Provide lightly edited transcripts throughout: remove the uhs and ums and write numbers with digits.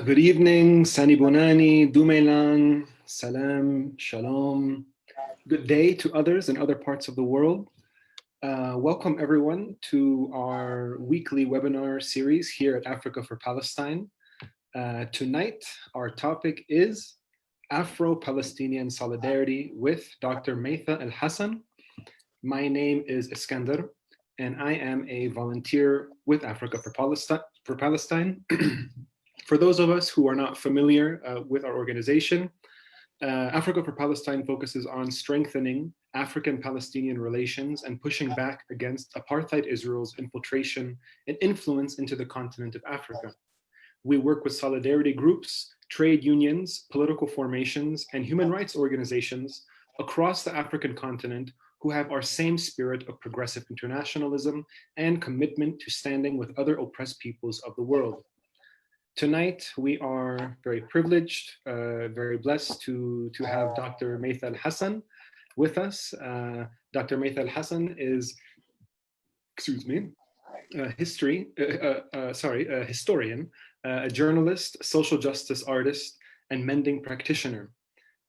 Good evening, Sani Bonani, Dumailang, Salam, Shalom. Good day to others in other parts of the world. Welcome everyone to our weekly webinar series here at Africa for Palestine. Tonight, our topic is Afro Palestine Solidarity with Dr. Maytha Alhassen. My name is Iskandar, and I am a volunteer with Africa for Palestine. For those of us who are not familiar with our organization, Africa for Palestine focuses on strengthening African-Palestinian relations and pushing back against apartheid Israel's infiltration and influence into the continent of Africa. We work with solidarity groups, trade unions, political formations, and human rights organizations across the African continent who have our same spirit of progressive internationalism and commitment to standing with other oppressed peoples of the world. Tonight, we are very privileged, very blessed to have Dr. Maytha Alhassen with us. Dr. Maytha Alhassen is, a historian, a journalist, social justice artist, and mending practitioner.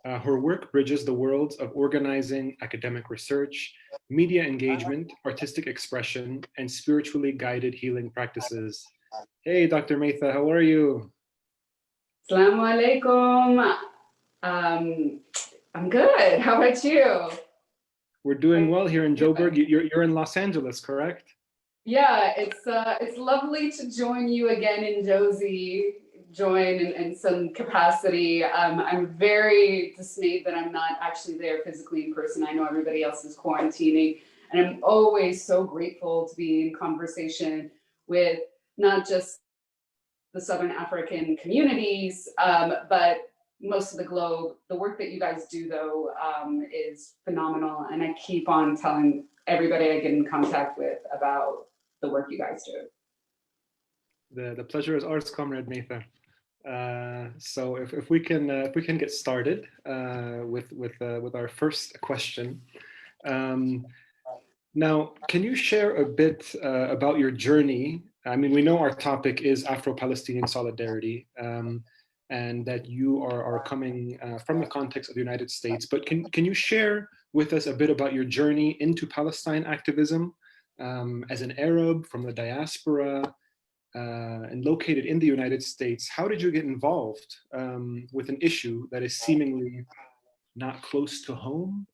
Her work bridges the worlds of organizing, academic research, media engagement, artistic expression, and spiritually guided healing practices. Hey, Dr. Maytha, how are you? Assalamu alaikum. I'm good. How about you? We're doing well here in Joburg. You're in Los Angeles, correct? Yeah, it's lovely to join you again in Josie. Join in some capacity. I'm very dismayed that I'm not actually there physically in person. I know everybody else is quarantining, and I'm always so grateful to be in conversation with not just the Southern African communities, but most of the globe. The work that you guys do, though, is phenomenal. And I keep on telling everybody I get in contact with about the work you guys do. The pleasure is ours, Comrade Maytha. So if we can get started with our first question. Now, can you share a bit about your journey? I mean, we know our topic is Afro-Palestinian Solidarity, and that you are coming from the context of the United States, but can you share with us a bit about your journey into Palestine activism as an Arab from the diaspora and located in the United States? How did you get involved with an issue that is seemingly not close to home?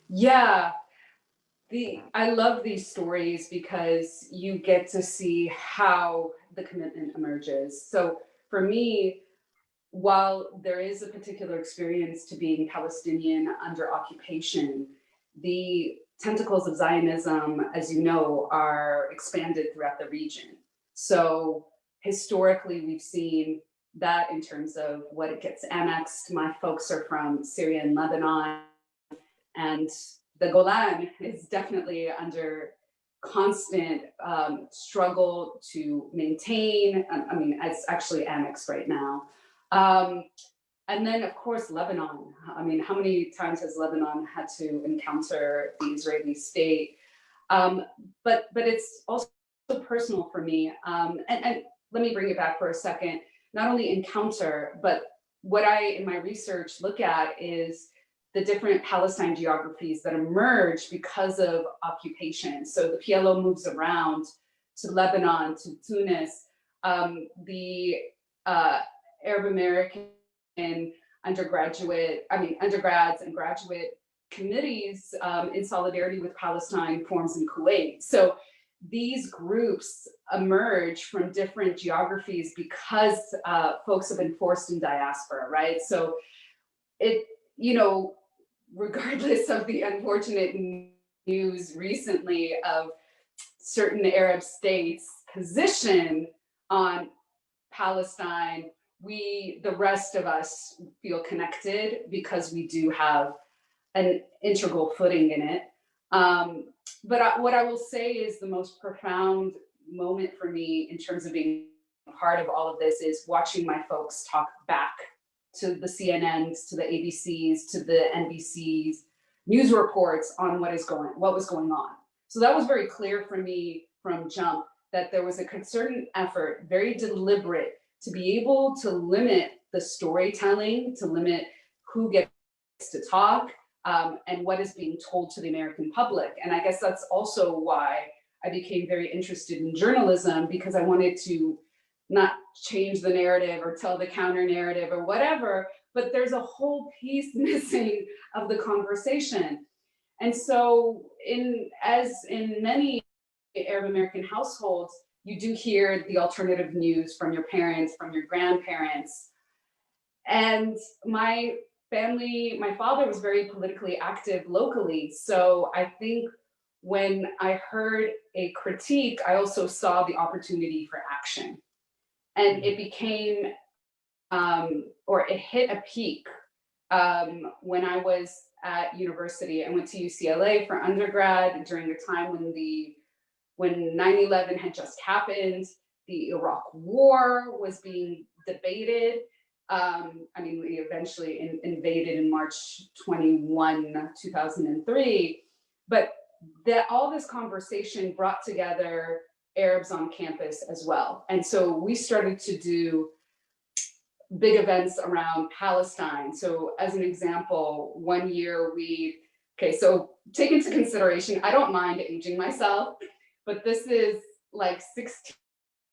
Yeah. I love these stories because you get to see how the commitment emerges. So for me, while there is a particular experience to being Palestinian under occupation, the tentacles of Zionism, as you know, are expanded throughout the region. So historically, we've seen that in terms of what it gets annexed. My folks are from Syria and Lebanon, and the Golan is definitely under constant struggle to maintain. I mean, it's actually annexed right now. And then, of course, Lebanon. I mean, how many times has Lebanon had to encounter the Israeli state? But it's also personal for me. And let me bring it back for a second. Not only encounter, but what I, in my research, look at is the different Palestine geographies that emerge because of occupation. So the PLO moves around to Lebanon, to Tunis. The Arab American undergrads and graduate committees in solidarity with Palestine forms in Kuwait. So these groups emerge from different geographies because folks have been forced in diaspora, right? So regardless of the unfortunate news recently of certain Arab states' position on Palestine, the rest of us feel connected because we do have an integral footing in it. But what I will say is the most profound moment for me in terms of being part of all of this is watching my folks talk back to the CNNs, to the ABCs, to the NBCs, news reports on what was going on. So that was very clear for me from jump. that there was a concerted effort, very deliberate, to be able to limit the storytelling, to limit who gets to talk, and what is being told to the American public. And I guess that's also why I became very interested in journalism, because I wanted to not change the narrative or tell the counter narrative or whatever, but there's a whole piece missing of the conversation. And so as in many Arab American households, you do hear the alternative news from your parents, from your grandparents. And my family, my father was very politically active locally. So I think when I heard a critique, I also saw the opportunity for action. And it became, or it hit a peak when I was at university. I went to UCLA for undergrad during a time when 9/11 had just happened, the Iraq War was being debated. I mean, we eventually invaded in March 21, 2003, but all this conversation brought together Arabs on campus as well. And so we started to do big events around Palestine. So as an example, one year so take into consideration, I don't mind aging myself, but this is like 16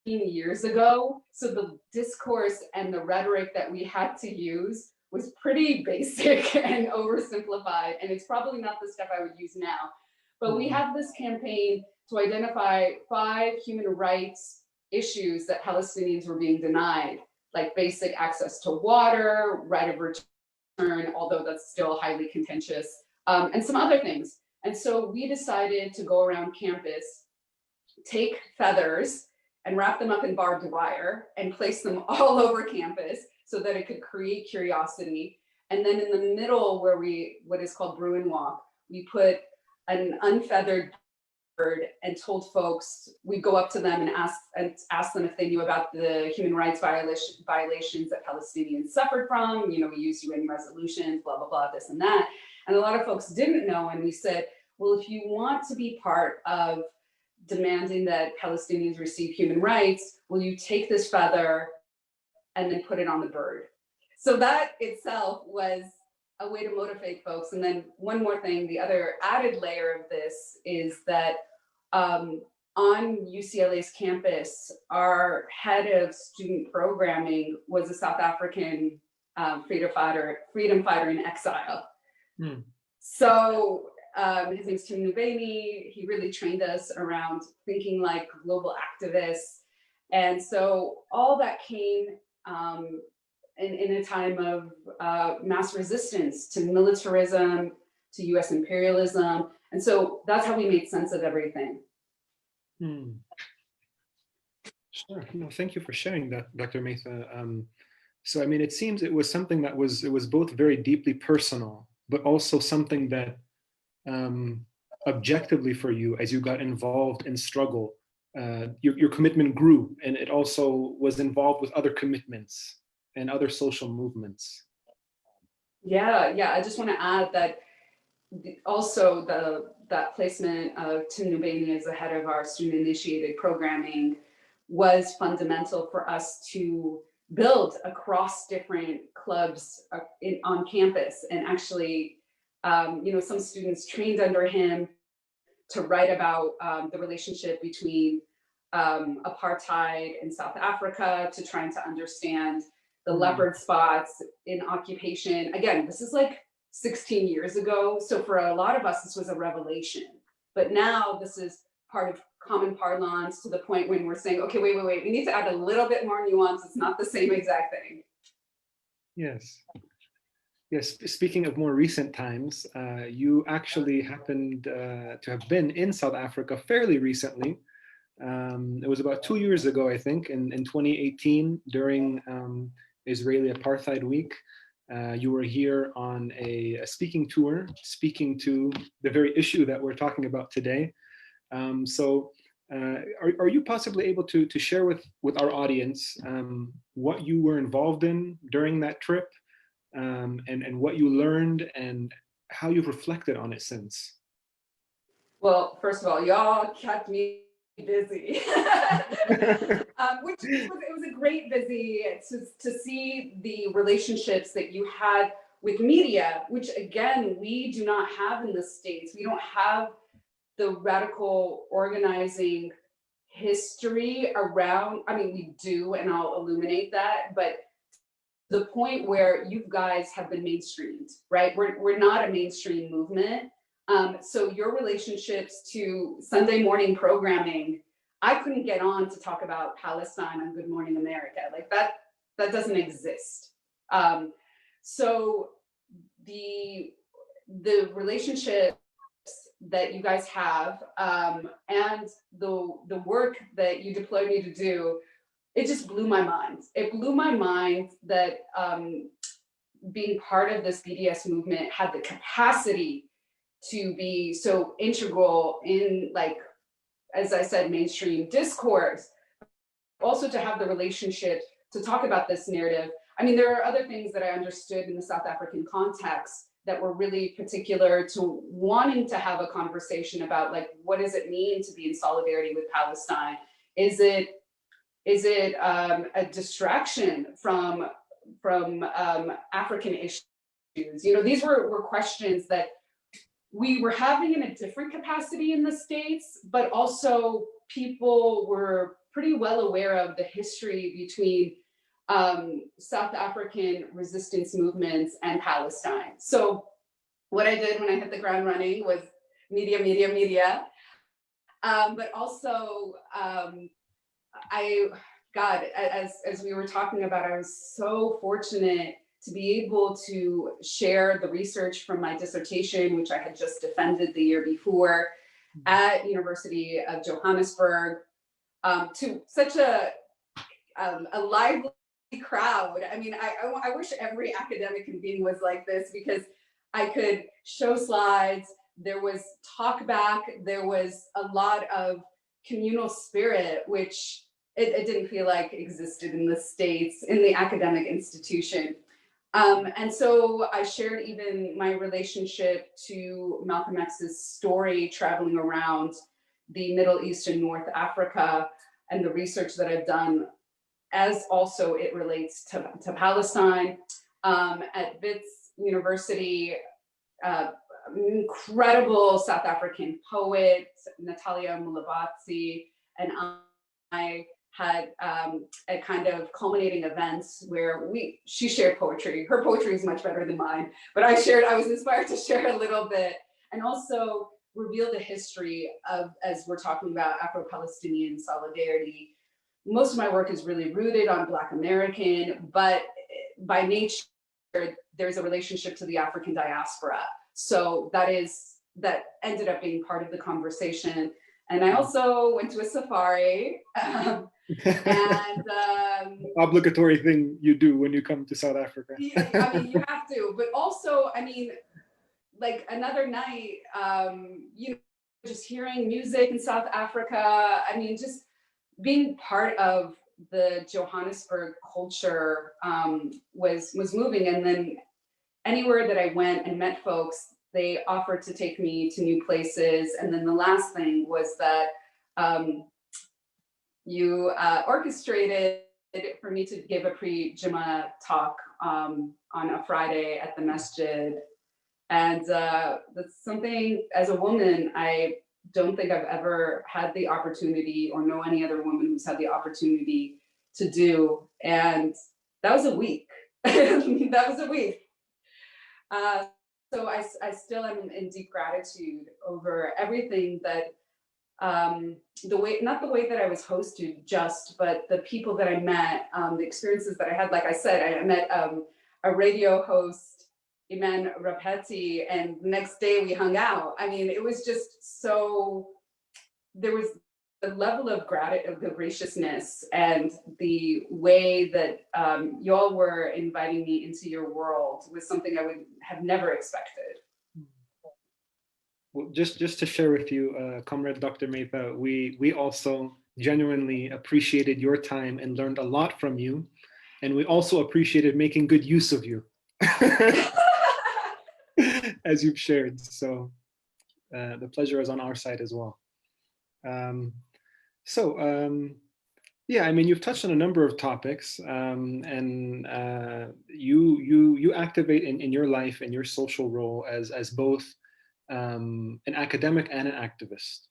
years ago. So the discourse and the rhetoric that we had to use was pretty basic and oversimplified. And it's probably not the stuff I would use now. But we have this campaign to identify 5 human rights issues that Palestinians were being denied, like basic access to water, right of return, although that's still highly contentious, and some other things. And so we decided to go around campus, take feathers and wrap them up in barbed wire and place them all over campus so that it could create curiosity. And then in the middle where what is called Bruin Walk, we put an unfeathered bird and told folks, we'd go up to them and ask them if they knew about the human rights violations that Palestinians suffered from. You know, we use UN resolutions, blah, blah, blah, this and that. And a lot of folks didn't know. And we said, well, if you want to be part of demanding that Palestinians receive human rights, will you take this feather and then put it on the bird? So that itself was a way to motivate folks. And then one more thing, the other added layer of this is that on UCLA's campus, our head of student programming was a South African freedom fighter in exile. So his name's Tim Nubeni. He really trained us around thinking like global activists. And so all that came in a time of mass resistance to militarism, to US imperialism. And so that's how we made sense of everything. Sure. No, thank you for sharing that, Dr. Maytha. So, I mean, it seems it was something that was both very deeply personal, but also something that objectively for you, as you got involved in struggle, your commitment grew, and it also was involved with other commitments and other social movements. Yeah, I just want to add that also that placement of Tim Nubeni as the head of our student-initiated programming was fundamental for us to build across different clubs on campus. And actually, some students trained under him to write about the relationship between apartheid in South Africa, to trying to understand the leopard spots in occupation. Again, this is like 16 years ago. So for a lot of us, this was a revelation. But now this is part of common parlance, to the point when we're saying, okay, wait, we need to add a little bit more nuance. It's not the same exact thing. Yes. Speaking of more recent times, you actually happened to have been in South Africa fairly recently. It was about 2 years ago, I think, in 2018, during Israeli Apartheid Week. You were here on a speaking tour, speaking to the very issue that we're talking about today. Are you possibly able to share with our audience what you were involved in during that trip, and what you learned and how you've reflected on it since? Well, first of all, y'all kept me busy, which it was a great busy to see the relationships that you had with media, which again, we do not have in the States. We don't have the radical organizing history around, I mean, we do, and I'll illuminate that, but the point where you guys have been mainstreamed, right? We're not a mainstream movement. So your relationships to Sunday morning programming, I couldn't get on to talk about Palestine on Good Morning America. Like that doesn't exist. So the relationship that you guys have and the work that you deployed me to do, it just blew my mind. It blew my mind that being part of this BDS movement had the capacity to be so integral in, like, as I said, mainstream discourse, also to have the relationship to talk about this narrative. I mean, there are other things that I understood in the South African context that were really particular to wanting to have a conversation about, like, what does it mean to be in solidarity with Palestine? Is it a distraction from African issues? You know, these were questions that we were having in a different capacity in the States, but also people were pretty well aware of the history between South African resistance movements and Palestine. So what I did when I hit the ground running was media. But also, as we were talking about, I was so fortunate to be able to share the research from my dissertation, which I had just defended the year before at University of Johannesburg, to such a lively crowd. I mean, I wish every academic convening was like this, because I could show slides, there was talk back, there was a lot of communal spirit, which it didn't feel like existed in the States, in the academic institution. And so I shared even my relationship to Malcolm X's story traveling around the Middle East and North Africa, and the research that I've done as also it relates to Palestine. At Wits University, incredible South African poet, Natalia Mulabatsi, and I had a kind of culminating events where she shared poetry. Her poetry is much better than mine, but I was inspired to share a little bit, and also reveal the history of, as we're talking about Afro Palestine Solidarity. Most of my work is really rooted on Black American, but by nature, there's a relationship to the African diaspora. So that ended up being part of the conversation. And I also went to a safari. And obligatory thing you do when you come to South Africa. I mean, you have to, but also, I mean, like another night, you know, just hearing music in South Africa. I mean, just being part of the Johannesburg culture was moving. And then anywhere that I went and met folks, they offered to take me to new places. And then the last thing was that you orchestrated for me to give a pre-Juma talk on a Friday at the masjid. And that's something, as a woman, I don't think I've ever had the opportunity, or know any other woman who's had the opportunity to do. And that was a week. That was a week. So I still am in deep gratitude over everything that, not the way that I was hosted just, but the people that I met, the experiences that I had. Like I said, I met a radio host, Iman Rapeti, and the next day we hung out. I mean, it was just so, there was a level of gratitude, the graciousness, and the way that y'all were inviting me into your world was something I would have never expected. Well, just to share with you, Comrade Dr. Maytha, we also genuinely appreciated your time and learned a lot from you. And we also appreciated making good use of you, as you've shared. So the pleasure is on our side as well. So, yeah, I mean, you've touched on a number of topics, and you activate in your life and your social role as both an academic and an activist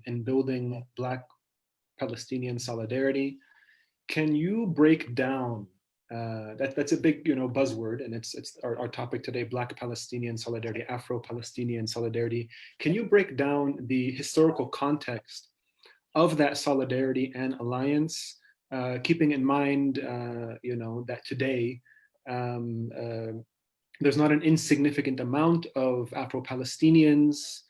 in building Black Palestinian solidarity. Can you break down that's a big buzzword, and it's our topic today: Black Palestinian solidarity, Afro Palestinian solidarity. Can you break down the historical context of that solidarity and alliance, keeping in mind, that today there's not an insignificant amount of Afro-Palestinians,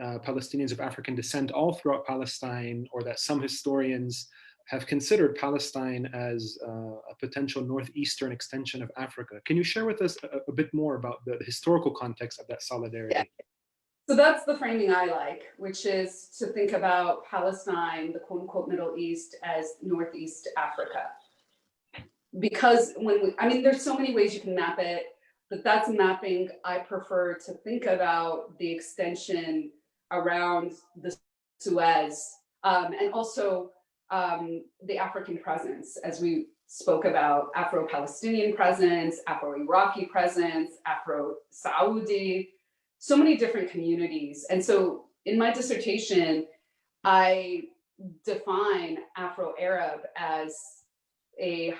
Palestinians of African descent all throughout Palestine, or that some historians have considered Palestine as a potential northeastern extension of Africa. Can you share with us a bit more about the historical context of that solidarity? Yeah. So that's the framing I like, which is to think about Palestine, the quote unquote Middle East, as Northeast Africa. Because there's so many ways you can map it, but that's mapping I prefer to think about the extension around the Suez, and also the African presence, as we spoke about Afro-Palestinian presence, Afro-Iraqi presence, Afro-Saudi, so many different communities. And so in my dissertation, I define Afro-Arab as a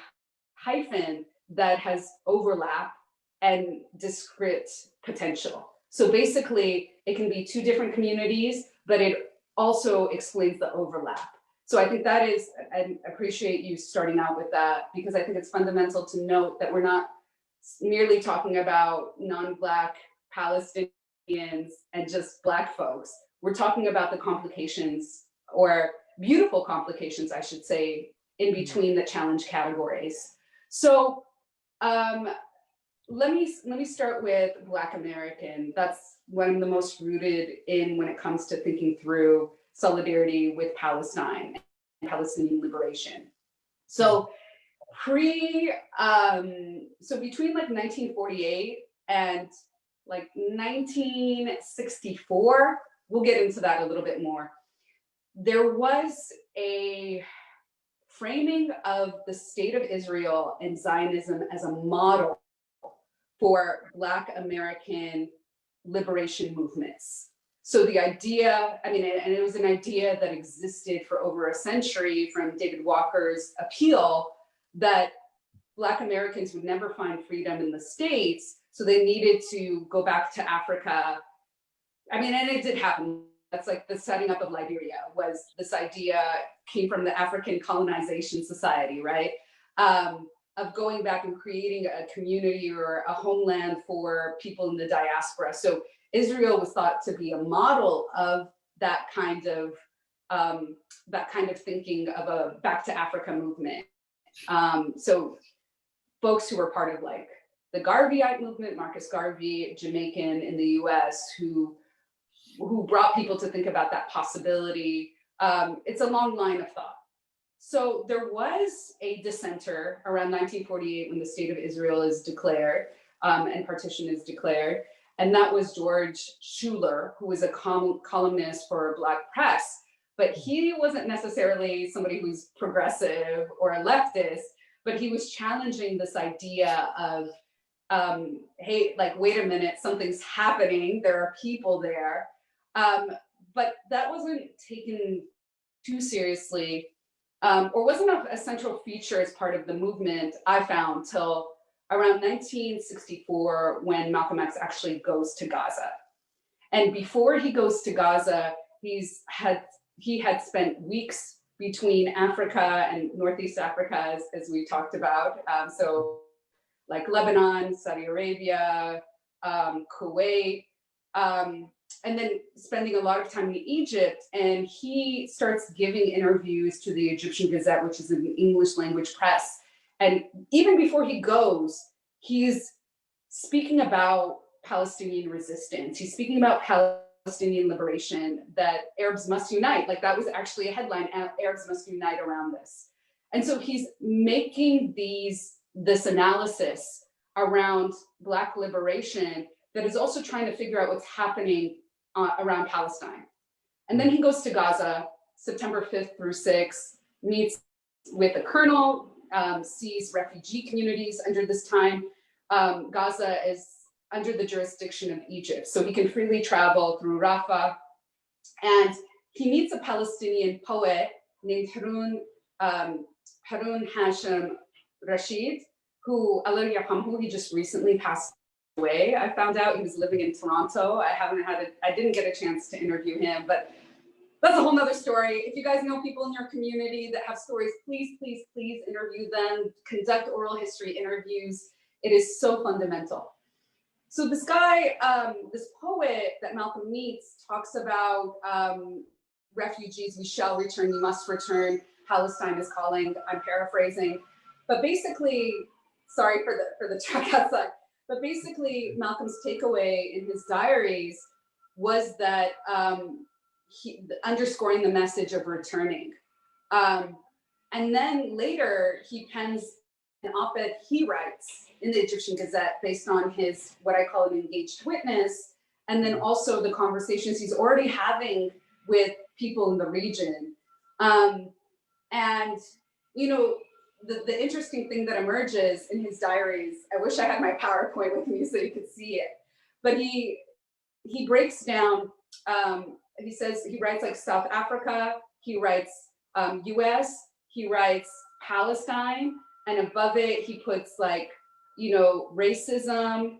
hyphen that has overlap and discrete potential. So basically, it can be two different communities, but it also explains the overlap. So I think that is, I appreciate you starting out with that, because I think it's fundamental to note that we're not merely talking about non-Black Palestinians and just Black folks. We're talking about the complications, or beautiful complications, I should say, in between the challenge categories. So let me start with Black American. That's what I'm the most rooted in when it comes to thinking through solidarity with Palestine and Palestinian liberation. So between like 1948 and like 1964, we'll get into that a little bit more. There was a framing of the state of Israel and Zionism as a model for Black American liberation movements. So the idea, and it was an idea that existed for over a century from David Walker's appeal that Black Americans would never find freedom in the States, so they needed to go back to Africa. And it did happen. That's like the setting up of Liberia, was this idea came from the African Colonization Society, right? Of going back and creating a community or a homeland for people in the diaspora. So Israel was thought to be a model of that kind of thinking of a back to Africa movement. So folks who were part of like the Garveyite movement, Marcus Garvey, Jamaican in the US, who brought people to think about that possibility. It's a long line of thought. So there was a dissenter around 1948 when the state of Israel is declared and partition is declared. And that was George Schuler, who was a columnist for Black Press. But he wasn't necessarily somebody who's progressive or a leftist, but he was challenging this idea of, hey, like, wait a minute, something's happening. There are people there. But that wasn't taken too seriously, or wasn't a central feature as part of the movement, I found, till around 1964, when Malcolm X actually goes to Gaza. And before he goes to Gaza, he had spent weeks between Africa and Northeast Africa, as we talked about. So like Lebanon, Saudi Arabia, Kuwait, and then spending a lot of time in Egypt. And he starts giving interviews to the Egyptian Gazette, which is an English language press. And even before he goes, he's speaking about Palestinian resistance. He's speaking about Palestinian liberation, that Arabs must unite. Like, that was actually a headline, Arabs must unite around this. And so he's making this analysis around Black liberation that is also trying to figure out what's happening around Palestine. And then he goes to Gaza, September 5th through 6th, meets with the colonel, sees refugee communities under this time. Gaza is under the jurisdiction of Egypt, so he can freely travel through Rafah. And he meets a Palestinian poet named Harun Hashem Rashid, who, Allah yarhamhu, he just recently passed away. I found out he was living in Toronto. I didn't get a chance to interview him, but that's a whole nother story. If you guys know people in your community that have stories, please, please, please interview them. Conduct oral history interviews. It is so fundamental. So this guy, this poet that Malcolm meets, talks about refugees, we shall return, you must return, Palestine is calling, I'm paraphrasing. But basically, sorry for the track outside, but basically Malcolm's takeaway in his diaries was that underscoring the message of returning. And then later he pens an op-ed he writes in the Egyptian Gazette based on his, what I call an engaged witness, and then also the conversations he's already having with people in the region. And, you know, the interesting thing that emerges in his diaries, I wish I had my PowerPoint with me so you could see it, but he breaks down, he says, he writes like South Africa, he writes US, he writes Palestine, and above it, he puts like, you know, racism,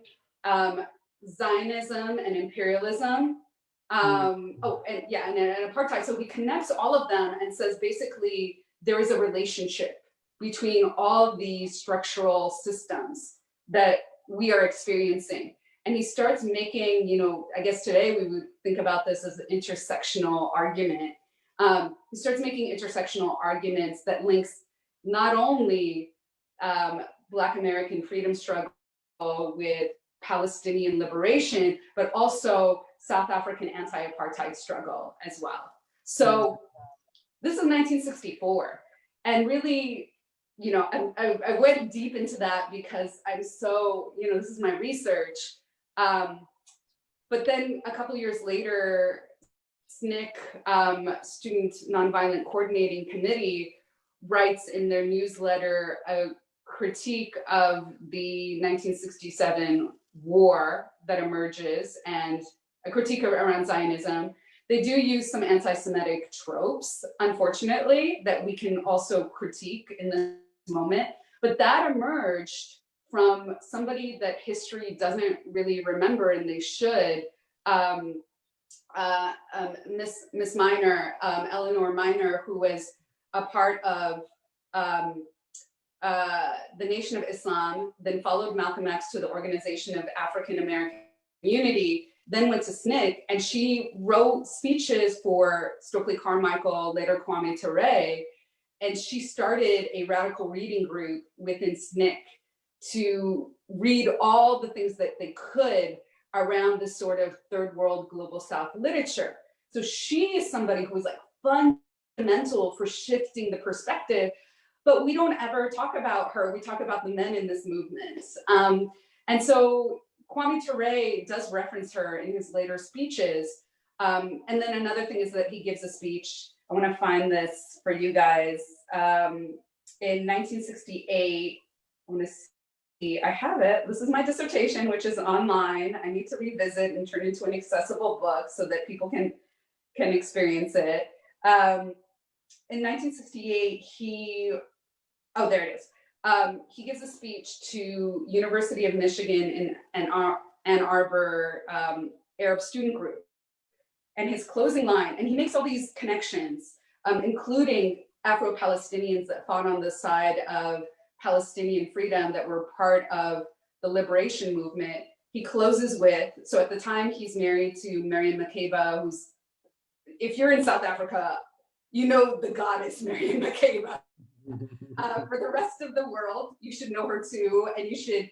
Zionism and imperialism. And apartheid. So he connects all of them and says, basically, there is a relationship between all these structural systems that we are experiencing. And he starts making, you know, I guess today we would think about this as an intersectional argument. He starts making intersectional arguments that links not only Black American freedom struggle with Palestinian liberation, but also South African anti-apartheid struggle as well. So this is 1964. And really, you know, I went deep into that because I'm so, you know, this is my research. But then a couple of years later, SNCC, Student Nonviolent Coordinating Committee, writes in their newsletter a critique of the 1967 war that emerges and a critique around Zionism. They do use some anti-Semitic tropes, unfortunately, that we can also critique in this moment, but that emerged from somebody that history doesn't really remember, and they should, Miss Miner, Eleanor Miner, who was a part of the Nation of Islam, then followed Malcolm X to the Organization of African American Unity, then went to SNCC, and she wrote speeches for Stokely Carmichael, later Kwame Ture, and she started a radical reading group within SNCC to read all the things that they could around this sort of third world global South literature. So she is somebody who was like fundamental for shifting the perspective, but we don't ever talk about her. We talk about the men in this movement. And so Kwame Ture does reference her in his later speeches. And then another thing is that he gives a speech. I want to find this for you guys. In 1968, I want to see, I have it. This is my dissertation, which is online. I need to revisit and turn it into an accessible book so that people can experience it. In 1968, there it is. He gives a speech to University of Michigan in Ann Arbor Arab student group. And his closing line, and he makes all these connections, including Afro Palestinians that fought on the side of Palestinian freedom that were part of the liberation movement. He closes with, so at the time he's married to Miriam Makeba, who's, if you're in South Africa, you know the goddess Miriam Makeba. For the rest of the world, you should know her too, and you should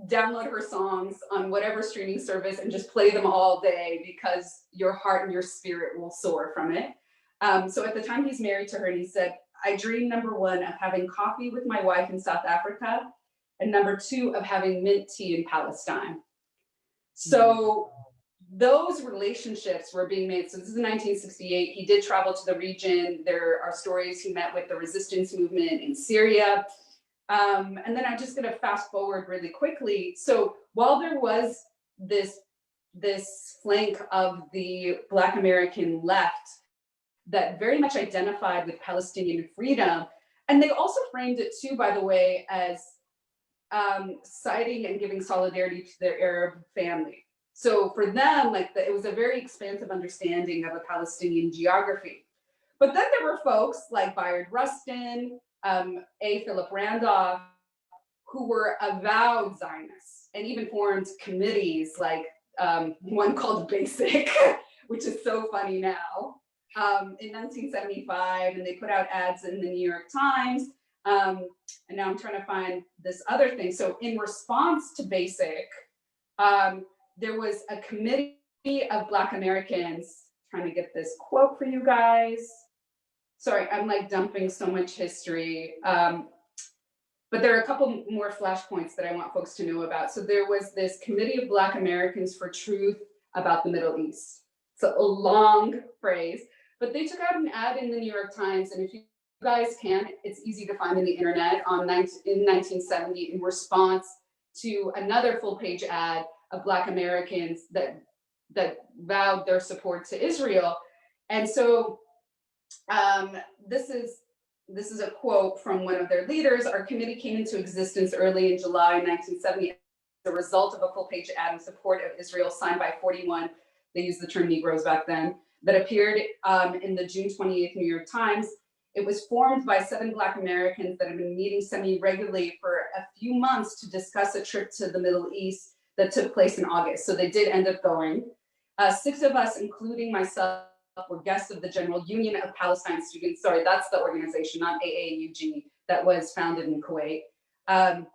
download her songs on whatever streaming service and just play them all day because your heart and your spirit will soar from it. So at the time he's married to her, and he said, I dream, number one, of having coffee with my wife in South Africa, and number two, of having mint tea in Palestine. So those relationships were being made. So this is 1968. He did travel to the region. There are stories he met with the resistance movement in Syria. And then I'm just going to fast forward really quickly. So while there was this flank of the Black American left that very much identified with Palestinian freedom, and they also framed it too, by the way, as citing and giving solidarity to their Arab family. So for them, like it was a very expansive understanding of a Palestinian geography. But then there were folks like Bayard Rustin, A. Philip Randolph, who were avowed Zionists and even formed committees like one called Basic, which is so funny now, in 1975, and they put out ads in the New York Times. And now I'm trying to find this other thing. So in response to Basic, there was a committee of Black Americans, trying to get this quote for you guys. Sorry, I'm like dumping so much history. But there are a couple more flashpoints that I want folks to know about. So there was this Committee of Black Americans for Truth about the Middle East. It's a long phrase, but they took out an ad in the New York Times, and if you guys can, it's easy to find on the internet, in 1970 in response to another full-page ad of Black Americans that vowed their support to Israel. And so this is a quote from one of their leaders. Our committee came into existence early in July 1970 as a result of a full-page ad in support of Israel signed by 41, they used the term Negroes back then, that appeared in the June 28th New York Times. It was formed by 7 Black Americans that have been meeting semi-regularly for a few months to discuss a trip to the Middle East that took place in August. So they did end up going. 6 of us, including myself, were guests of the General Union of Palestine Students. Sorry, that's the organization, not AAUG, that was founded in Kuwait. And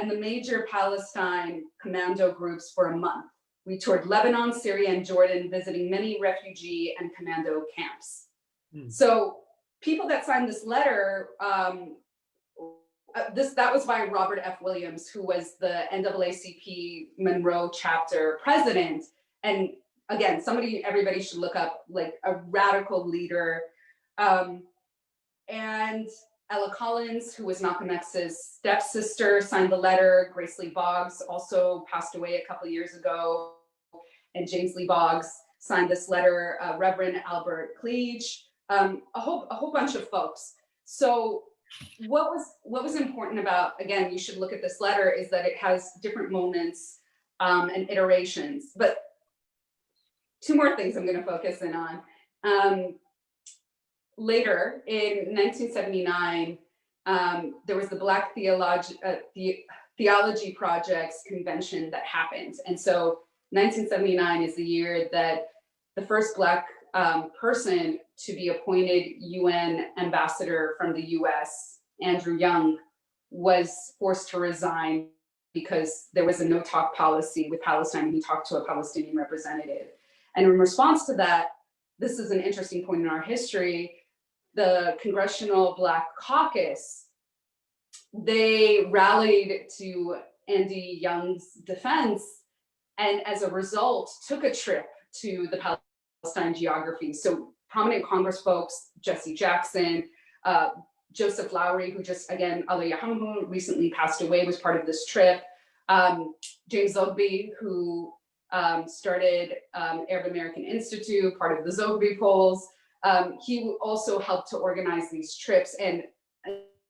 the major Palestine commando groups for a month. We toured Lebanon, Syria, and Jordan, visiting many refugee and commando camps. So people that signed this letter, that was by Robert F. Williams, who was the NAACP Monroe chapter president. And again, everybody should look up, like a radical leader. And Ella Collins, who was Malcolm X's stepsister, signed the letter. Grace Lee Boggs also passed away a couple of years ago. And James Lee Boggs signed this letter, Reverend Albert Cleage, a whole bunch of folks. So what was important about, again, you should look at this letter, is that it has different moments and iterations. But 2 more things I'm going to focus in on. Later in 1979, there was the Black Theology Project's convention that happened. And so 1979 is the year that the first Black person to be appointed UN ambassador from the US, Andrew Young, was forced to resign because there was a no-talk policy with Palestine, and he talked to a Palestinian representative. And in response to that, this is an interesting point in our history, the Congressional Black Caucus, they rallied to Andy Young's defense, and as a result, took a trip to the Palestine geography. So prominent Congress folks, Jesse Jackson, Joseph Lowry, who just, again, Allah Yarhamhu, recently passed away, was part of this trip. James Zogby, who started Arab American Institute, part of the Zogby polls. He also helped to organize these trips. And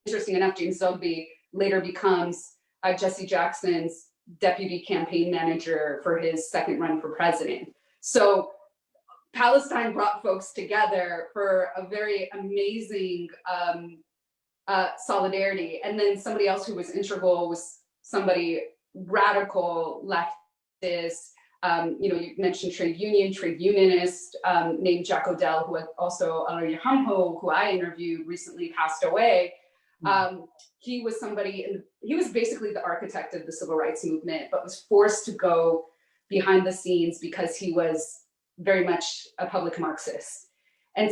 interesting enough, James Zogby later becomes Jesse Jackson's deputy campaign manager for his second run for president. So Palestine brought folks together for a very amazing solidarity. And then somebody else who was integral was somebody radical leftist. You mentioned trade unionist, named Jack Odell, who also, Allah Yarhamhu, who I interviewed, recently passed away. He was he was basically the architect of the civil rights movement, but was forced to go behind the scenes because he was very much a public Marxist. And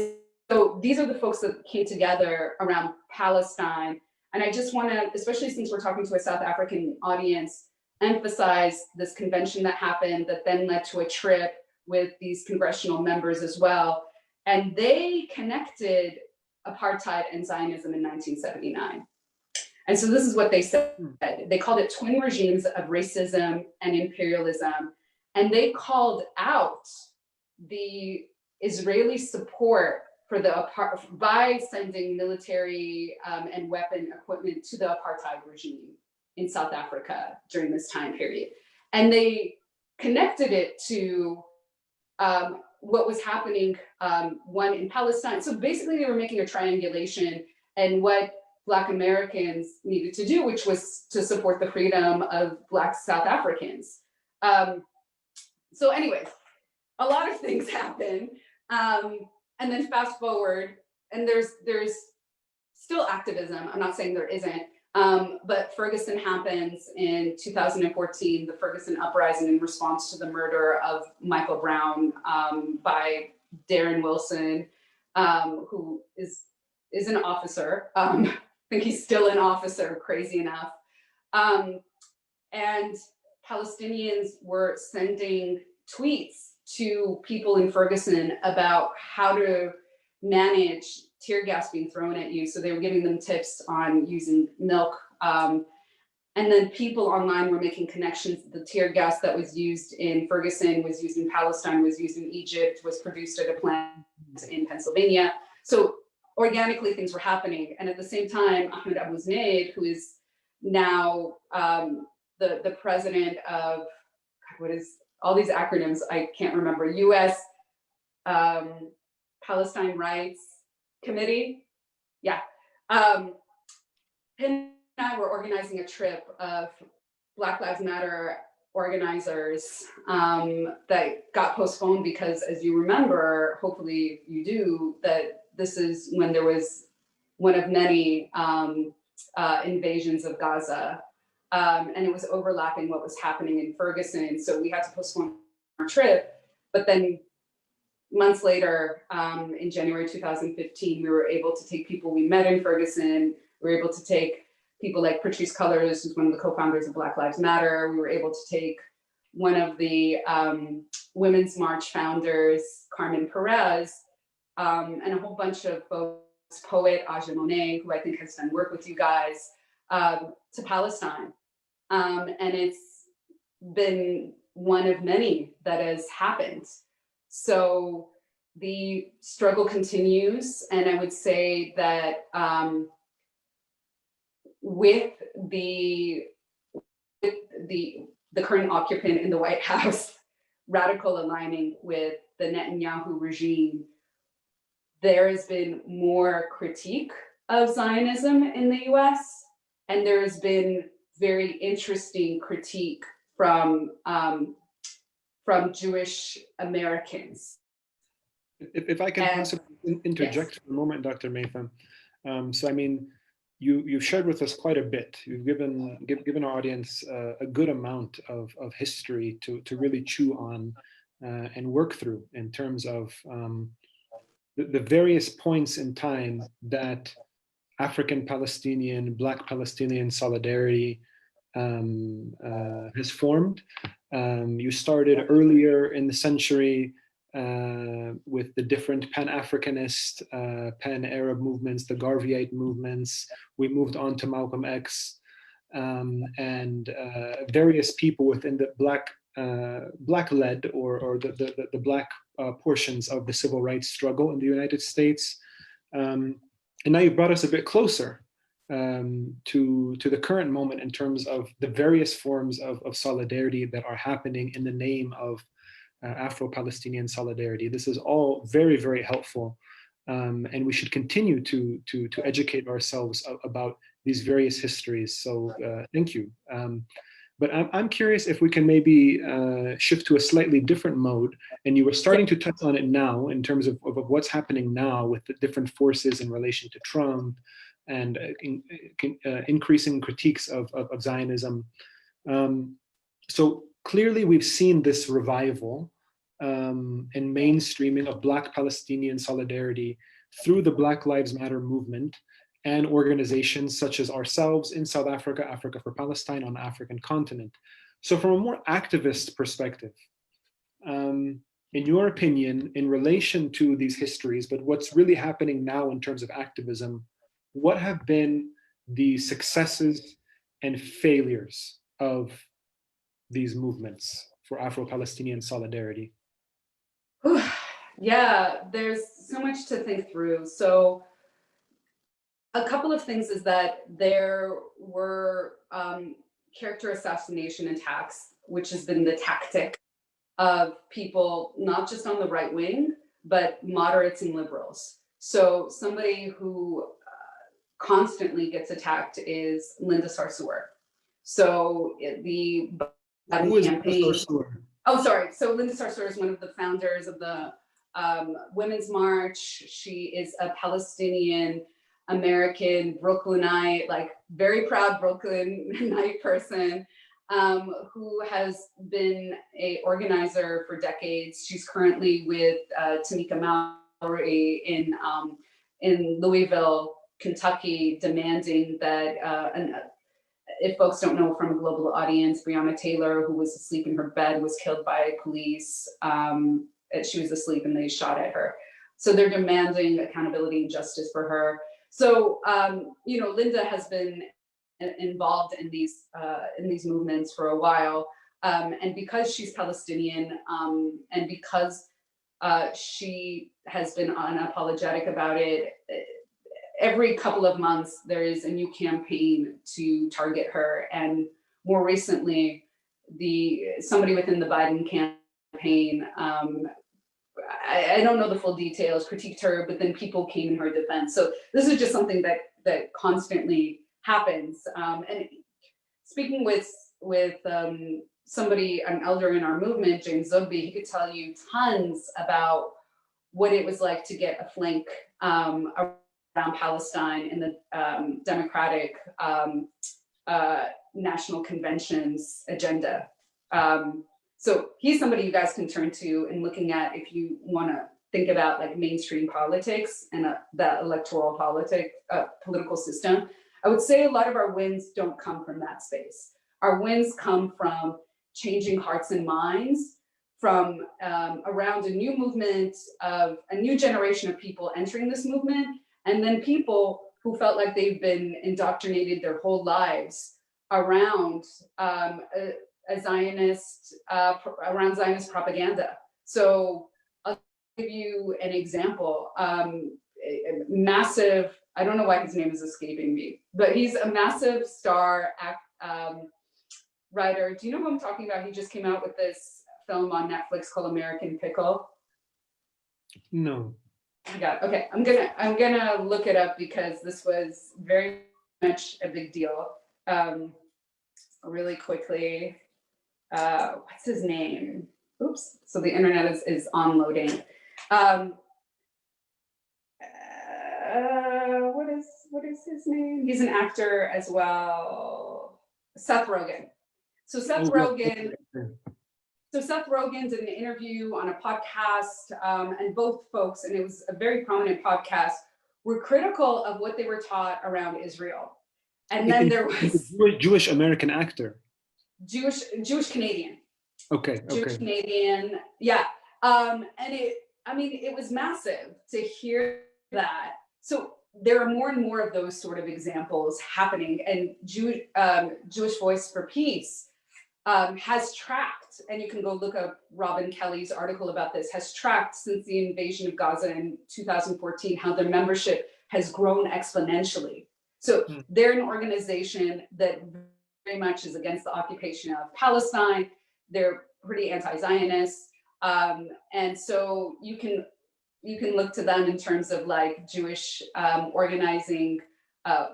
so these are the folks that came together around Palestine. And I just want to, especially since we're talking to a South African audience, emphasize this convention that happened that then led to a trip with these congressional members as well. And they connected apartheid and Zionism in 1979. And so this is what they said. They called it twin regimes of racism and imperialism. And they called out the Israeli support for the by sending military and weapon equipment to the apartheid regime in South Africa during this time period. And they connected it to what was happening, one in Palestine. So basically they were making a triangulation and what Black Americans needed to do, which was to support the freedom of Black South Africans. So anyways, a lot of things happen. And then fast forward, and there's still activism. I'm not saying there isn't, but Ferguson happens in 2014, the Ferguson uprising in response to the murder of Michael Brown by Darren Wilson, who is an officer. I think he's still an officer, crazy enough. And Palestinians were sending tweets to people in Ferguson about how to manage tear gas being thrown at you. So they were giving them tips on using milk. And then people online were making connections. The tear gas that was used in Ferguson was used in Palestine, was used in Egypt, was produced at a plant in Pennsylvania. So organically things were happening. And at the same time, Ahmed Abu Zeid, who is now the president of, what is all these acronyms, I can't remember, US Palestine Rights Committee. Yeah. Him and I were organizing a trip of Black Lives Matter organizers that got postponed because, as you remember, hopefully you do, that this is when there was one of many invasions of Gaza. And it was overlapping what was happening in Ferguson. So we had to postpone our trip. But then months later, in January 2015, we were able to take people we met in Ferguson. We were able to take people like Patrisse Cullors, who's one of the co-founders of Black Lives Matter. We were able to take one of the Women's March founders, Carmen Perez, and a whole bunch of folks, poet Aja Monet, who I think has done work with you guys, to Palestine. And it's been one of many that has happened. So the struggle continues. And I would say that with the current occupant in the White House, radical aligning with the Netanyahu regime, there has been more critique of Zionism in the US, and there's been very interesting critique from Jewish Americans. If I can possibly interject for a moment, Dr. Maytha. So I mean, you've shared with us quite a bit. You've given our audience a good amount of history to really chew on and work through in terms of the various points in time that African Palestinian, Black Palestinian solidarity has formed. You started earlier in the century with the different Pan-Africanist, Pan-Arab movements, the Garveyite movements. We moved on to Malcolm X and various people within the Black-led or the Black portions of the civil rights struggle in the United States. And now you brought us a bit closer to the current moment in terms of the various forms of solidarity that are happening in the name of Afro Palestinian solidarity. This is all very, very helpful, and we should continue to educate ourselves about these various histories. So thank you. But I'm curious if we can maybe shift to a slightly different mode. And you were starting to touch on it now in terms of what's happening now with the different forces in relation to Trump and increasing critiques of Zionism. So clearly we've seen this revival and mainstreaming of Black Palestinian solidarity through the Black Lives Matter movement and organizations such as ourselves in South Africa, Africa for Palestine on the African continent. So from a more activist perspective, in your opinion, in relation to these histories, but what's really happening now in terms of activism, what have been the successes and failures of these movements for Afro-Palestinian solidarity? Yeah, there's so much to think through. So a couple of things is that there were character assassination attacks, which has been the tactic of people, not just on the right wing, but moderates and liberals. So somebody who constantly gets attacked is Linda Sarsour. So the Biden campaign. Oh, sorry. So Linda Sarsour is one of the founders of the Women's March. She is a Palestinian American Brooklynite, like very proud Brooklynite person, who has been a organizer for decades. She's currently with Tamika Mallory in Louisville, Kentucky, demanding that, if folks don't know from a global audience, Breonna Taylor, who was asleep in her bed, was killed by police. She was asleep and they shot at her. So they're demanding accountability and justice for her. So, Linda has been involved in these movements for a while. And because she's Palestinian, and because she has been unapologetic about it, every couple of months, there is a new campaign to target her. And more recently, somebody within the Biden campaign, I don't know the full details, critiqued her, but then people came in her defense. So this is just something that constantly happens. And speaking with somebody, an elder in our movement, James Zogby, he could tell you tons about what it was like to get a flank around Palestine in the Democratic National Convention's agenda. So he's somebody you guys can turn to in looking at if you want to think about like mainstream politics and the electoral political system. I would say a lot of our wins don't come from that space. Our wins come from changing hearts and minds, from around a new movement of a new generation of people entering this movement, and then people who felt like they've been indoctrinated their whole lives around Zionist propaganda. So I'll give you an example. Massive, I don't know why his name is escaping me, but he's a massive star writer. Do you know who I'm talking about? He just came out with this film on Netflix called American Pickle. No. Oh my God. Okay, I'm gonna look it up because this was very much a big deal. Really quickly, what's his name? Oops. So the internet is unloading. What is his name? He's an actor as well. Seth Rogen. So Seth Rogen did an interview on a podcast, and both folks, and it was a very prominent podcast, were critical of what they were taught around Israel. And then there was Jewish American actor. Jewish Canadian. Okay. Jewish Canadian, yeah. And it was massive to hear that. So there are more and more of those sort of examples happening, and Jewish Voice for Peace has tracked, and you can go look up Robin Kelly's article about this, has tracked since the invasion of Gaza in 2014, how their membership has grown exponentially. So they're an organization that very much is against the occupation of Palestine. They're pretty anti-Zionist. And so you can look to them in terms of like Jewish organizing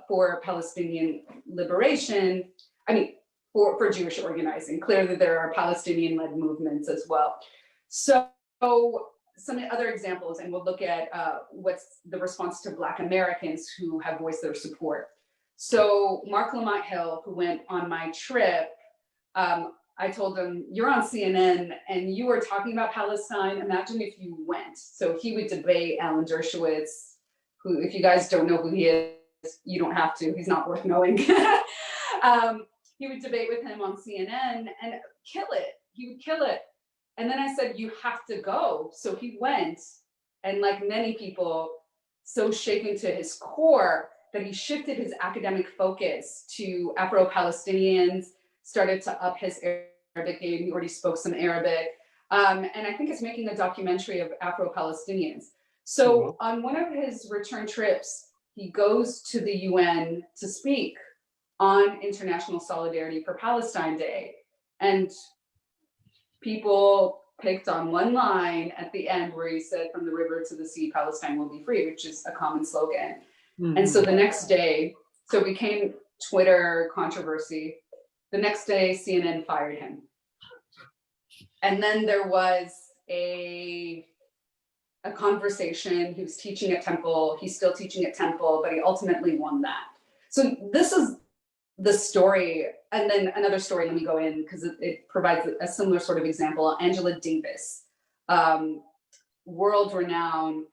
for Palestinian liberation. For Jewish organizing. Clearly there are Palestinian-led movements as well. So some other examples, and we'll look at what's the response to Black Americans who have voiced their support. So Mark Lamont Hill, who went on my trip, I told him, you're on CNN and you were talking about Palestine. Imagine if you went. So he would debate Alan Dershowitz, who, if you guys don't know who he is, you don't have to, he's not worth knowing. He would debate with him on CNN and kill it. He would kill it. And then I said, you have to go. So he went, and like many people, so shaken to his core that he shifted his academic focus to Afro-Palestinians, started to up his Arabic game. He already spoke some Arabic. And I think it's making a documentary of Afro-Palestinians. So on one of his return trips, he goes to the UN to speak on International Solidarity for Palestine Day. And people picked on one line at the end where he said, from the river to the sea, Palestine will be free, which is a common slogan. And so the next day, so it became Twitter controversy. The next day, CNN fired him. And then there was a conversation. He was teaching at Temple. He's still teaching at Temple, but he ultimately won that. So this is the story. And then another story, let me go in because it provides a similar sort of example. Angela Davis, world-renowned,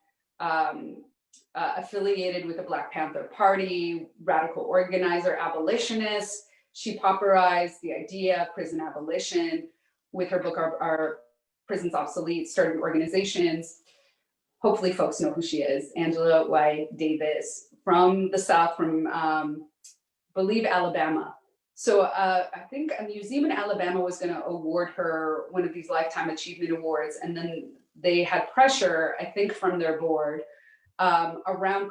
affiliated with the Black Panther Party, radical organizer, abolitionist. She popularized the idea of prison abolition with her book, Our Prisons Obsolete, started organizations. Hopefully folks know who she is. Angela Y. Davis from the South, from believe Alabama. So I think a museum in Alabama was going to award her one of these Lifetime Achievement Awards. And then they had pressure, I think, from their board around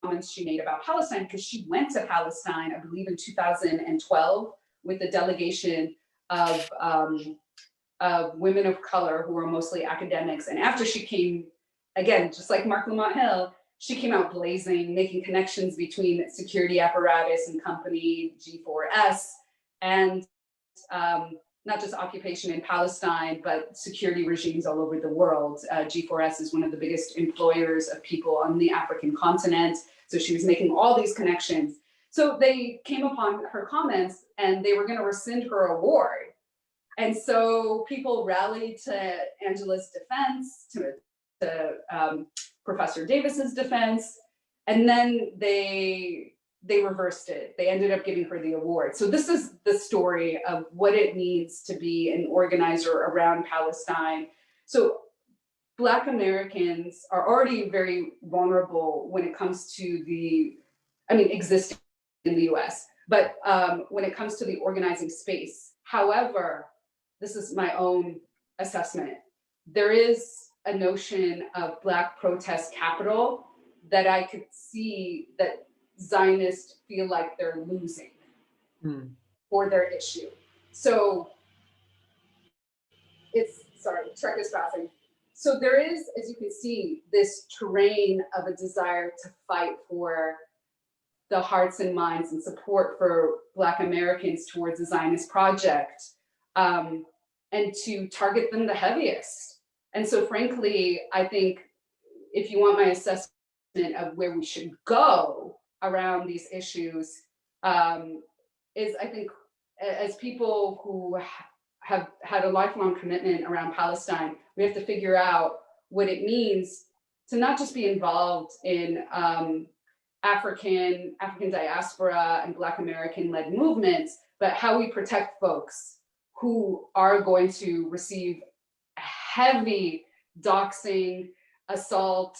comments she made about Palestine, because she went to Palestine, I believe in 2012, with a delegation of women of color who were mostly academics. And after she came, again, just like Mark Lamont Hill, she came out blazing, making connections between security apparatus and company G4S and not just occupation in Palestine, but security regimes all over the world. G4S is one of the biggest employers of people on the African continent. So she was making all these connections. So they came upon her comments and they were going to rescind her award. And so people rallied to Angela's defense, to Professor Davis's defense, and then they reversed it. They ended up giving her the award. So this is the story of what it means to be an organizer around Palestine. So Black Americans are already very vulnerable when it comes to existing in the US, but when it comes to the organizing space. However, this is my own assessment. There is a notion of Black protest capital that I could see that Zionists feel like they're losing for their issue. So truck is passing. So there is, as you can see, this terrain of a desire to fight for the hearts and minds and support for Black Americans towards the Zionist project, and to target them the heaviest. And so frankly, I think if you want my assessment of where we should go around these issues, is I think as people who have had a lifelong commitment around Palestine, we have to figure out what it means to not just be involved in African diaspora and Black American-led movements, but how we protect folks who are going to receive heavy doxing, assault,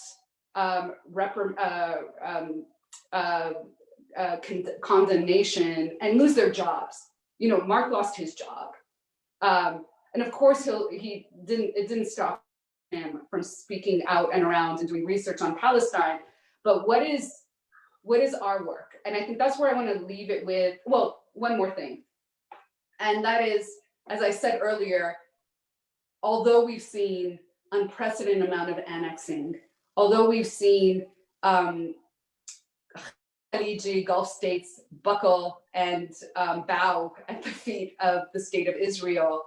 condemnation, and lose their jobs. You know, Mark lost his job, and of course it didn't stop him from speaking out and around and doing research on Palestine. But what is our work? And I think that's where I want to leave it with. Well, one more thing, and that is, as I said earlier, although we've seen unprecedented amount of annexing, although we've seen Gulf states buckle and bow at the feet of the state of Israel,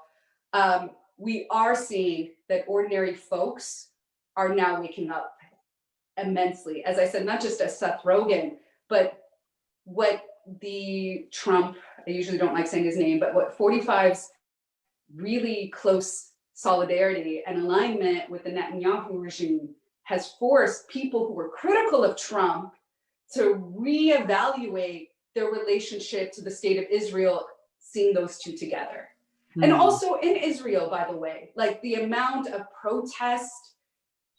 we are seeing that ordinary folks are now waking up immensely. As I said, not just as Seth Rogen, but what the Trump, I usually don't like saying his name, but what 45's really close solidarity and alignment with the Netanyahu regime has forced people who were critical of Trump to reevaluate their relationship to the state of Israel, seeing those two together. And also in Israel, by the way, like the amount of protest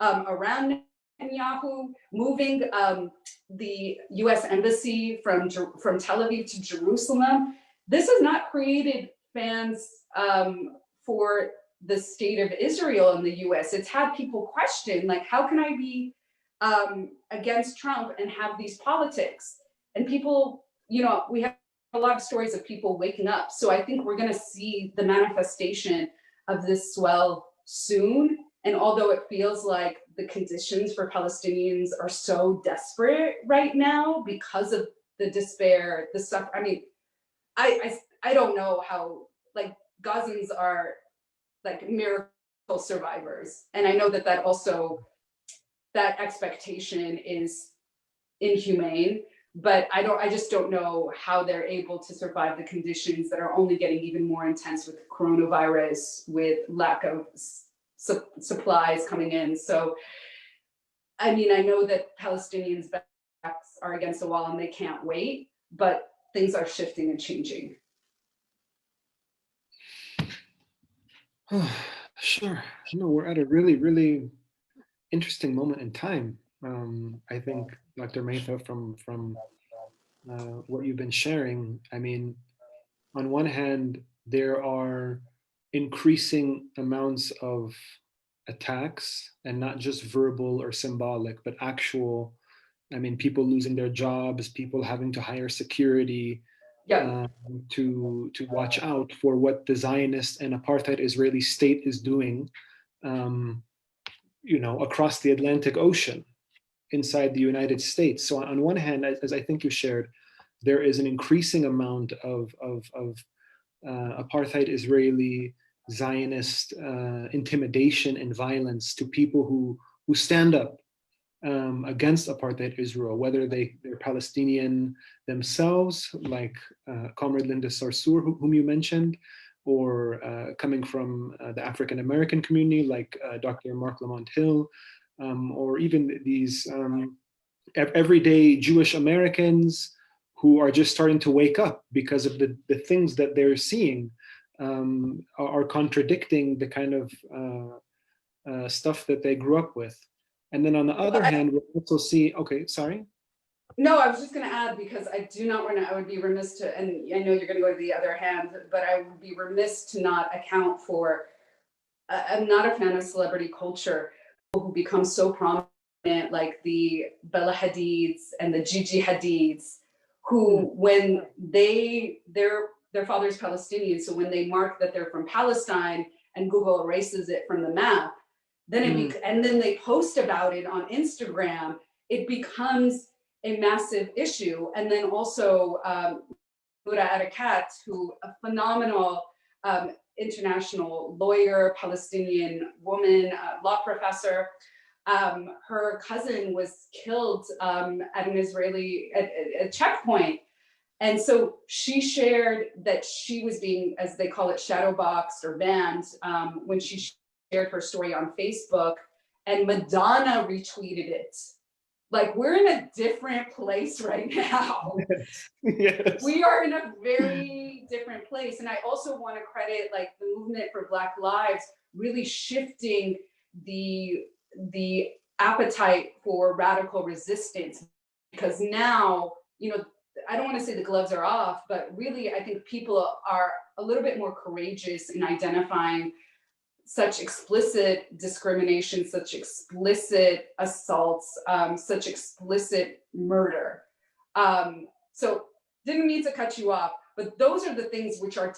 around Netanyahu, moving the U.S. embassy from Tel Aviv to Jerusalem. This has not created fans for the state of Israel in the U.S. It's had people question, like, how can I be against Trump and have these politics? And people, you know, we have a lot of stories of people waking up. So I think we're going to see the manifestation of this swell soon. And although it feels like the conditions for Palestinians are so desperate right now because of the despair, the stuff, I mean, I don't know how, like, Gazans are like miracle survivors. And I know that that expectation is inhumane, but I just don't know how they're able to survive the conditions that are only getting even more intense with coronavirus, with lack of supplies coming in. So, I mean, I know that Palestinians' backs are against the wall and they can't wait, but things are shifting and changing. Sure. No, we're at a really, really interesting moment in time. I think, Dr. Maytha, from what you've been sharing, I mean, on one hand, there are increasing amounts of attacks, and not just verbal or symbolic, but actual, I mean, people losing their jobs, people having to hire security, to watch out for what the Zionist and apartheid Israeli state is doing, you know, across the Atlantic Ocean inside the United States. So on one hand, as I think you shared, there is an increasing amount of apartheid Israeli Zionist intimidation and violence to people who stand up against apartheid Israel, whether they're Palestinian themselves, like Comrade Linda Sarsour, whom you mentioned, or coming from the African American community, like Dr. Mark Lamont Hill, or even these everyday Jewish Americans who are just starting to wake up because of the things that they're seeing are contradicting the kind of stuff that they grew up with. And then on the other hand, we also see, okay, sorry? No, I was just going to add, because I do not want to, I would be remiss to, and I know you're going to go to the other hand, but I would be remiss to not account for, I'm not a fan of celebrity culture, who become so prominent, like the Bella Hadids and the Gigi Hadids, who, when their father's Palestinian, so when they mark that they're from Palestine and Google erases it from the map, then and then they post about it on Instagram, it becomes a massive issue. And then also Noura Atakat, who a phenomenal international lawyer, Palestinian woman, law professor. Her cousin was killed at an Israeli at checkpoint. And so she shared that she was being, as they call it, shadowboxed or banned when she shared her story on Facebook, and Madonna retweeted it. Like, we're in a different place right now. Yes. We are in a very different place. And I also want to credit, like, the movement for Black Lives really shifting the appetite for radical resistance, because now, you know, I don't want to say the gloves are off, but really I think people are a little bit more courageous in identifying such explicit discrimination, such explicit assaults, such explicit murder. So didn't mean to cut you off, but those are the things which are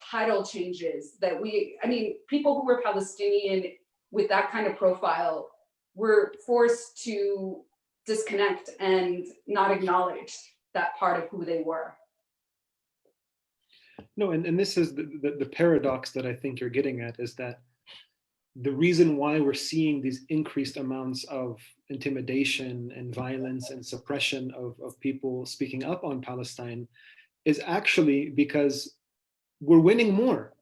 title changes that I mean, people who were Palestinian with that kind of profile were forced to disconnect and not acknowledge that part of who they were. No, and this is the paradox that I think you're getting at, is that the reason why we're seeing these increased amounts of intimidation and violence and suppression of people speaking up on Palestine is actually because we're winning more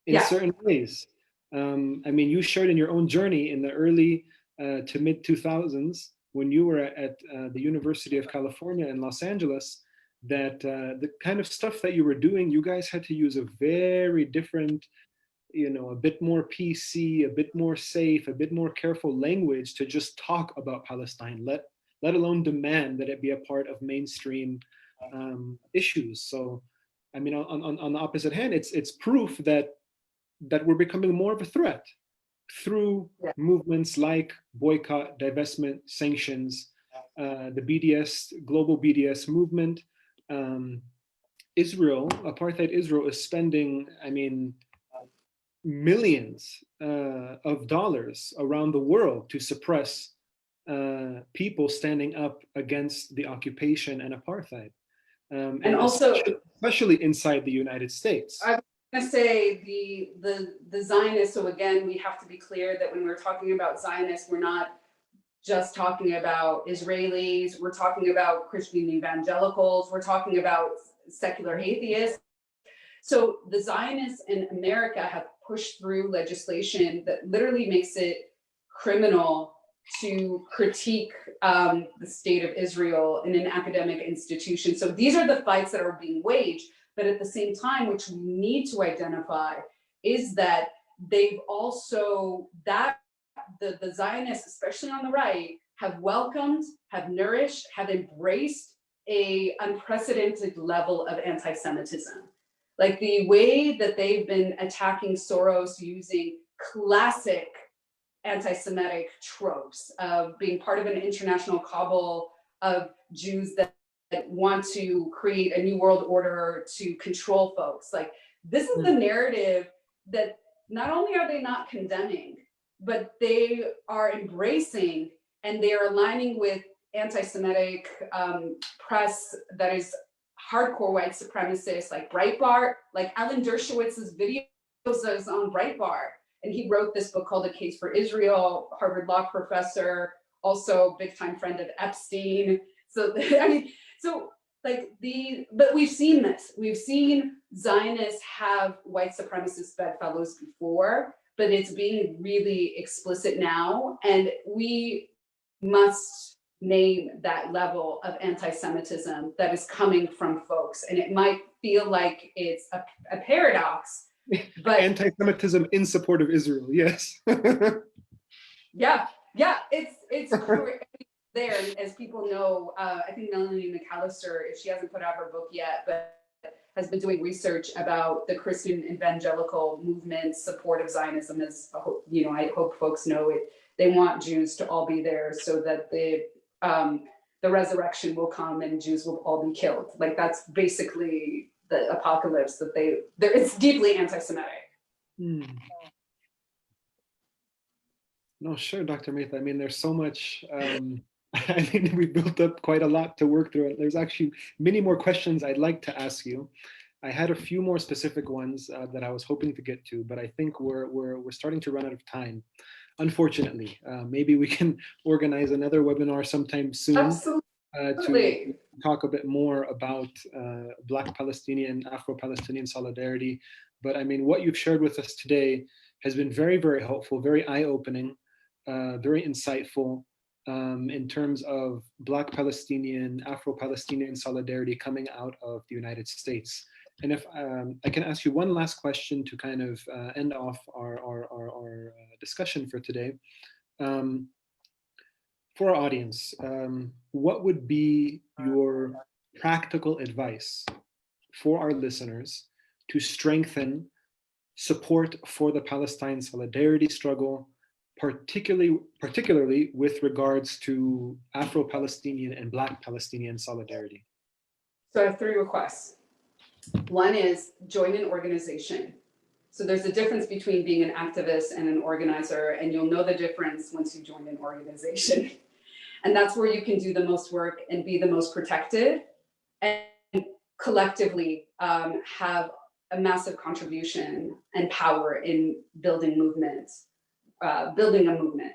in certain ways. I mean, you shared in your own journey in the early to mid 2000s, when you were at the University of California in Los Angeles, that the kind of stuff that you were doing, you guys had to use a very different, a bit more PC, a bit more safe, a bit more careful language to just talk about Palestine, let alone demand that it be a part of mainstream issues. So, I mean, on the opposite hand, it's proof that we're becoming more of a threat through movements like boycott, divestment, sanctions, the BDS, global BDS movement. Israel, apartheid Israel, is spending, I mean, millions of dollars around the world to suppress people standing up against the occupation and apartheid. And also, especially inside the United States. I was going to say the Zionists. So again, we have to be clear that when we're talking about Zionists, we're not just talking about Israelis. We're talking about Christian evangelicals. We're talking about secular atheists. So the Zionists in America have pushed through legislation that literally makes it criminal to critique the state of Israel in an academic institution. So these are the fights that are being waged, but at the same time, which we need to identify, is that they've also, the Zionists, especially on the right, have welcomed, have nourished, have embraced a unprecedented level of anti-Semitism. Like the way that they've been attacking Soros using classic anti-Semitic tropes of being part of an international cabal of Jews that want to create a new world order to control folks. Like this is the narrative that not only are they not condemning, but they are embracing, and they are aligning with anti-Semitic press that is hardcore white supremacists, like Breitbart, like Alan Dershowitz's videos is on Breitbart. And he wrote this book called A Case for Israel, Harvard law professor, also big time friend of Epstein. So, I mean, so like but we've seen this. We've seen Zionists have white supremacist bedfellows before, but it's being really explicit now. And we must name that level of anti-Semitism that is coming from folks. And it might feel like it's a paradox, but anti-Semitism in support of Israel, yes. yeah, it's there. As people know, I think Melanie McAllister, if she hasn't put out her book yet, but has been doing research about the Christian evangelical movement's support of Zionism. As I hope folks know it. They want Jews to all be there so that the resurrection will come and Jews will all be killed. Like that's basically the apocalypse that it's deeply anti-Semitic. No, sure, Dr. Maytha. I mean, there's so much, I mean, we built up quite a lot to work through. There's actually many more questions I'd like to ask you. I had a few more specific ones that I was hoping to get to, but I think we're starting to run out of time, unfortunately. Maybe we can organize another webinar sometime soon. Absolutely. To talk a bit more about Black Palestinian, Afro Palestinian solidarity. But I mean, what you've shared with us today has been very, very helpful, very eye-opening, very insightful in terms of Black Palestinian, Afro Palestinian solidarity coming out of the United States. And if I can ask you one last question to kind of end off our discussion for today. For our audience, what would be your practical advice for our listeners to strengthen support for the Palestine solidarity struggle, particularly with regards to Afro-Palestinian and Black Palestinian solidarity? So I have 3 requests. One is join an organization. So there's a difference between being an activist and an organizer, and you'll know the difference once you join an organization. And that's where you can do the most work and be the most protected and collectively have a massive contribution and power in building movements, building a movement.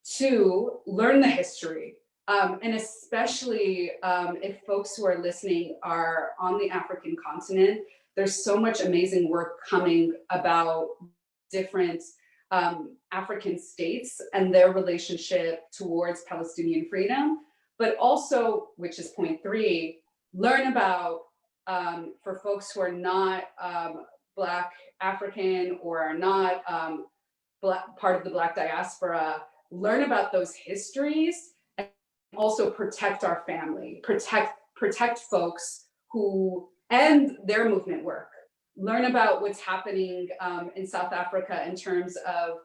2, learn the history. And especially if folks who are listening are on the African continent, there's so much amazing work coming about different African states and their relationship towards Palestinian freedom, but also, which is point 3, learn about, for folks who are not Black African or are not part of the Black diaspora, learn about those histories, and also protect our family, protect folks who, and their movement work. Learn about what's happening in South Africa in terms of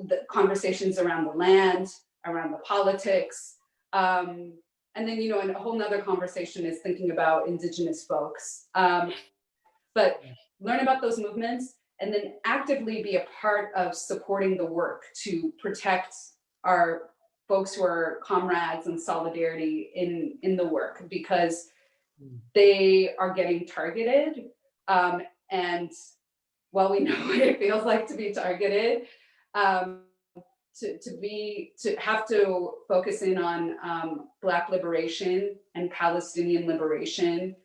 the conversations around the land, around the politics. And then, you know, and a whole nother conversation is thinking about Indigenous folks. But learn about those movements and then actively be a part of supporting the work to protect our folks who are comrades and solidarity in the work, because they are getting targeted. And while we know what it feels like to be targeted, to have to focus in on Black liberation and Palestinian liberation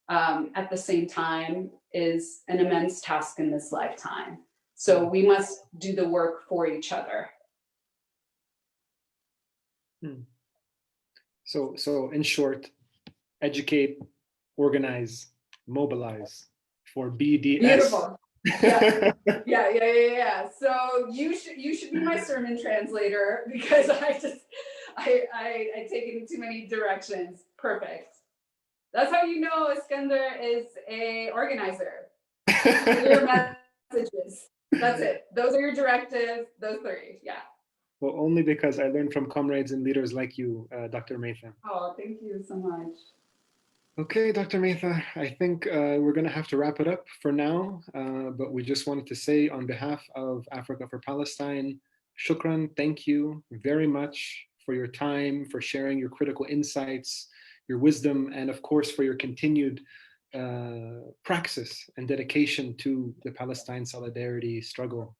at the same time is an immense task in this lifetime. So we must do the work for each other. So in short, educate, organize, mobilize for BDS. Beautiful. Yeah. So you should be my sermon translator, because I take it in too many directions. Perfect. That's how you know Iskender is a organizer. Your messages. That's it. Those are your directives. Those three. Yeah. Well, only because I learned from comrades and leaders like you, Dr. Maytha. Oh, thank you so much. Okay, Dr. Maytha, I think we're going to have to wrap it up for now, but we just wanted to say on behalf of Africa for Palestine, shukran, thank you very much for your time, for sharing your critical insights, your wisdom, and of course for your continued praxis and dedication to the Palestine solidarity struggle,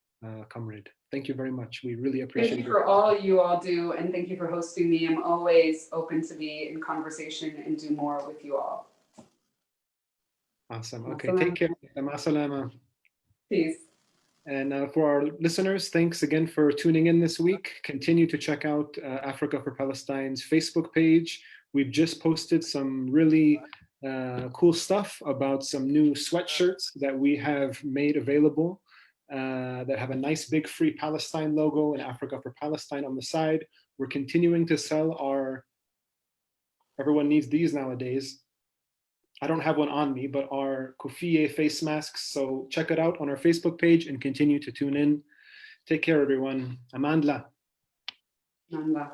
comrade. Thank you very much. We really appreciate it. Thank you for all you all do, and thank you for hosting me. I'm always open to be in conversation and do more with you all. Awesome. Okay, take care. Peace. And for our listeners, thanks again for tuning in this week. Continue to check out Africa for Palestine's Facebook page. We've just posted some really cool stuff about some new sweatshirts that we have made available. That have a nice big Free Palestine logo and Africa for Palestine on the side. We're continuing to sell our, everyone needs these nowadays. I don't have one on me, but our kufiye face masks. So check it out on our Facebook page and continue to tune in. Take care, everyone. Amandla. Amandla.